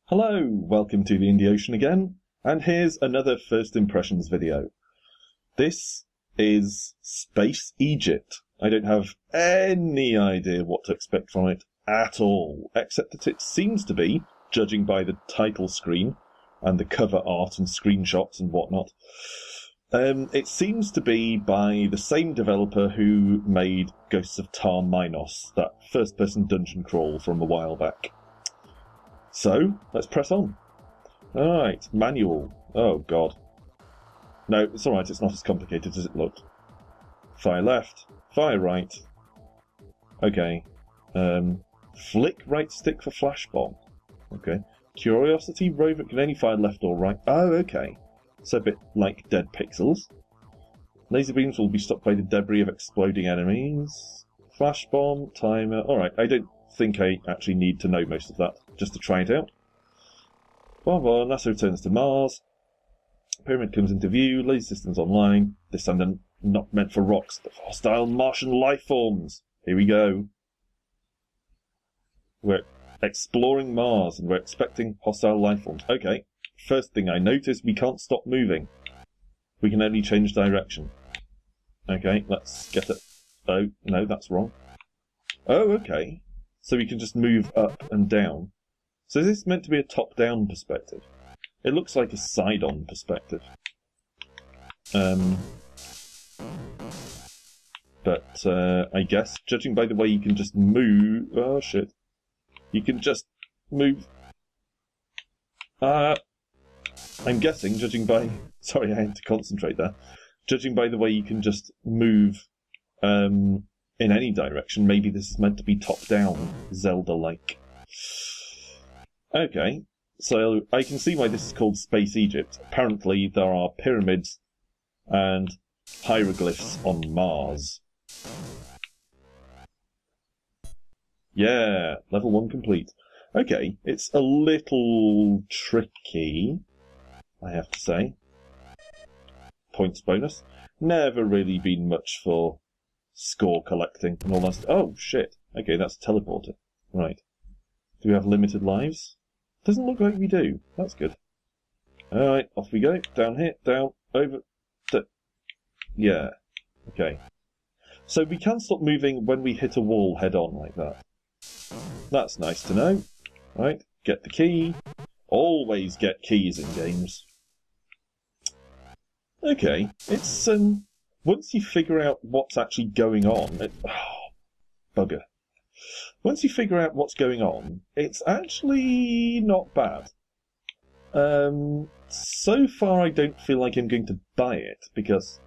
Hello, welcome to the Indie Ocean again, and here's another First Impressions video. This is Space Egypt. I don't have any idea what to expect from it at all, except that it seems to be, judging by the title screen and the cover art and screenshots and whatnot, it seems to be by the same developer who made Ghosts of tarr-minos, that first-person dungeon crawl from a while back. So, let's press on. Alright, manual. Oh god. No, it's alright, it's not as complicated as it looked. Fire left, fire right. Okay. Flick right stick for flash bomb. Okay. Curiosity rover can only fire left or right. Oh, okay. So a bit like dead pixels. Laser beams will be stopped by the debris of exploding enemies. Flash bomb, timer. Alright, I don't think I actually need to know most of that, just to try it out. NASA returns to Mars. Pyramid comes into view. Laser systems online. This time they're not meant for rocks, but for hostile Martian life forms. Here we go. We're exploring Mars and we're expecting hostile life forms. Okay, first thing I notice, we can't stop moving. We can only change direction. Okay, let's get it. Oh, no, that's wrong. Oh, okay. So we can just move up and down. So is this meant to be a top-down perspective? It looks like a side-on perspective. But I guess, judging by the way you can just move... Oh, shit. You can just move... I'm guessing, judging by... Sorry, I had to concentrate there. Judging by the way you can just move in any direction, maybe this is meant to be top-down, Zelda-like. Okay, so I can see why this is called Space Egypt. Apparently there are pyramids and hieroglyphs on Mars. Yeah, level 1 complete. Okay, it's a little tricky, I have to say. Points bonus. Never really been much for score collecting and all that. Oh, shit. Okay, that's a teleporter. Right. Do we have limited lives? Doesn't look like we do. That's good. Alright, off we go. Down here, down, over. Yeah. Okay. So we can stop moving when we hit a wall head-on like that. That's nice to know. Right, get the key. Always get keys in games. Okay, it's, once you figure out what's actually going on... bugger. Once you figure out what's going on, it's actually not bad. So far I don't feel like I'm going to buy it, because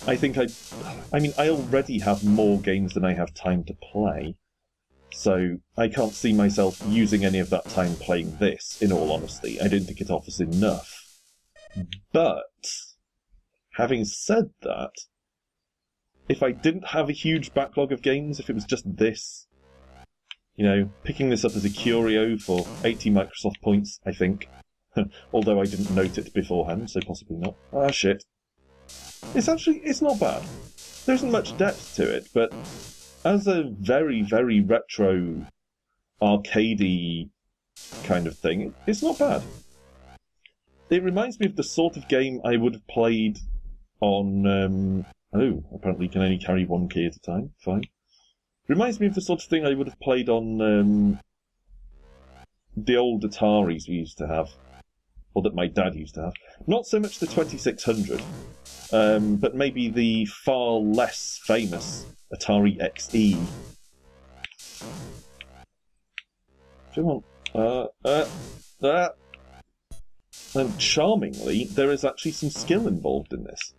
I think I already have more games than I have time to play, so I can't see myself using any of that time playing this, in all honesty. I don't think it offers enough. But, having said that, if I didn't have a huge backlog of games, if it was just this, you know, picking this up as a curio for 80 Microsoft points, I think. Although I didn't note it beforehand, so possibly not. Ah, shit. It's not bad. There isn't much depth to it, but as a very, very retro, arcadey kind of thing, it's not bad. It reminds me of the sort of game I would have played on, oh, apparently you can only carry one key at a time. Fine. Reminds me of the sort of thing I would have played on the old Ataris we used to have, or that my dad used to have. Not so much the 2600, but maybe the far less famous Atari XE. Come on. And charmingly, there is actually some skill involved in this.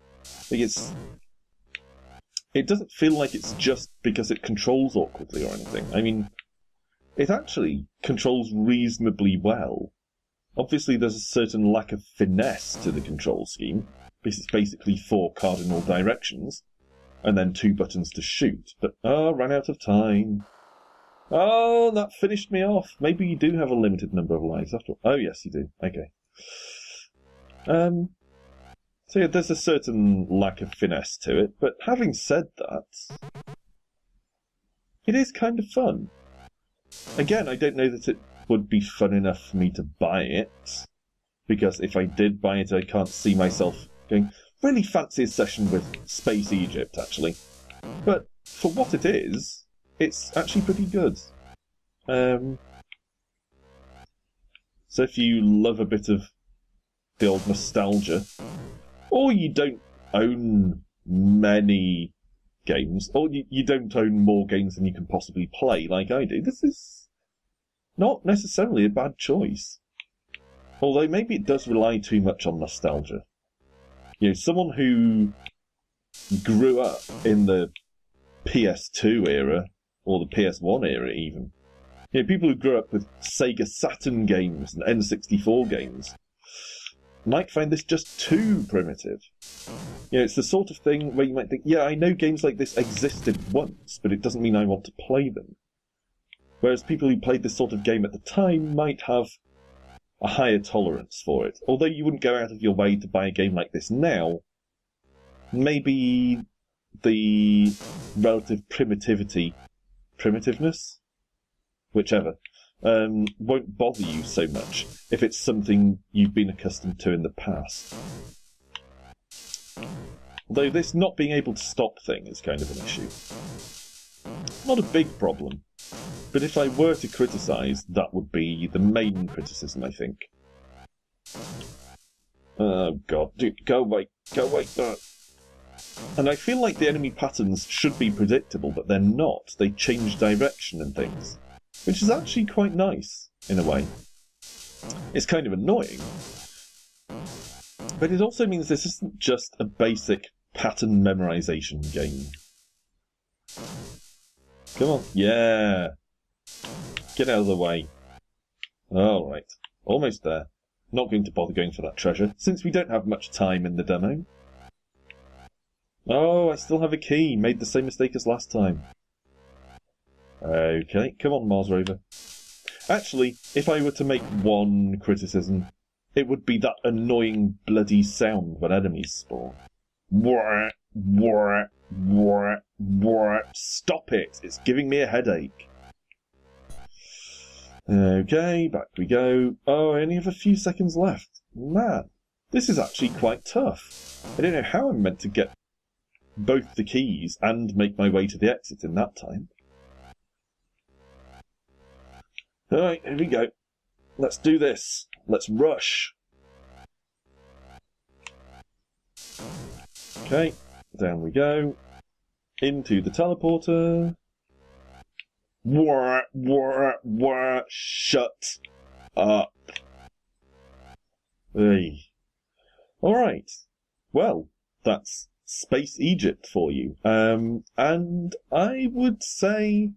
It doesn't feel like it's just because it controls awkwardly or anything. I mean, it actually controls reasonably well. Obviously, there's a certain lack of finesse to the control scheme, because it's basically 4 cardinal directions, and then 2 buttons to shoot. But, ran out of time. Oh, that finished me off. Maybe you do have a limited number of lives after all. Oh, yes, you do. Okay. So yeah, there's a certain lack of finesse to it, but having said that, it is kind of fun. Again, I don't know that it would be fun enough for me to buy it, because if I did buy it, I can't see myself going, really fancy a session with Space Egypt, actually. But for what it is, it's actually pretty good. So if you love a bit of the old nostalgia, or you don't own many games, or you don't own more games than you can possibly play, like I do, this is not necessarily a bad choice. Although maybe it does rely too much on nostalgia. You know, someone who grew up in the PS2 era, or the PS1 era even, you know, people who grew up with Sega Saturn games and N64 games might find this just too primitive. You know, it's the sort of thing where you might think, yeah, I know games like this existed once, but it doesn't mean I want to play them. Whereas people who played this sort of game at the time might have a higher tolerance for it. Although you wouldn't go out of your way to buy a game like this now, maybe the relative primitiveness? Whichever, won't bother you so much if it's something you've been accustomed to in the past. Though this not being able to stop thing is kind of an issue. Not a big problem, but if I were to criticise, that would be the main criticism, I think. Oh god, dude, go away. And I feel like the enemy patterns should be predictable, but they're not. They change direction and things, which is actually quite nice, in a way. It's kind of annoying, but it also means this isn't just a basic pattern memorization game. Come on, yeah! Get out of the way. Alright, almost there. Not going to bother going for that treasure, since we don't have much time in the demo. Oh, I still have a key. Made the same mistake as last time. Okay, come on, Mars rover. Actually, if I were to make one criticism, it would be that annoying bloody sound when enemies spawn. Wah, wah, wah, wah. Stop it! It's giving me a headache. Okay, back we go. Oh, I only have a few seconds left. Man, this is actually quite tough. I don't know how I'm meant to get both the keys and make my way to the exit in that time. Alright, here we go. Let's do this. Let's rush. Okay, down we go. Into the teleporter. Wah, wah, wah, shut up. Hey. Alright. Well, that's Space Egypt for you. And I would say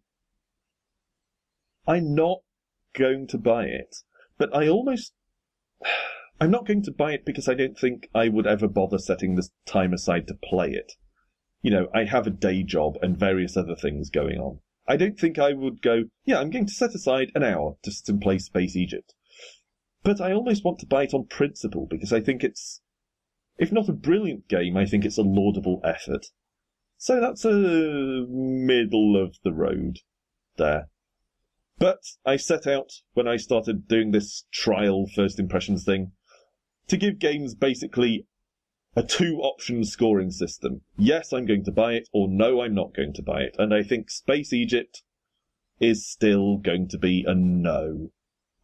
I'm not going to buy it. But I'm not going to buy it because I don't think I would ever bother setting this time aside to play it. You know, I have a day job and various other things going on. I don't think I would go, yeah, I'm going to set aside an hour to sit and play Space Egypt. But I almost want to buy it on principle because I think it's, if not a brilliant game, I think it's a laudable effort. So that's a middle of the road there. But I set out, when I started doing this trial first impressions thing, to give games basically a two-option scoring system. Yes, I'm going to buy it, or no, I'm not going to buy it. And I think Space Egypt is still going to be a no.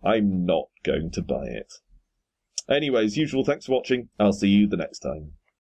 I'm not going to buy it. Anyway, as usual, thanks for watching. I'll see you the next time.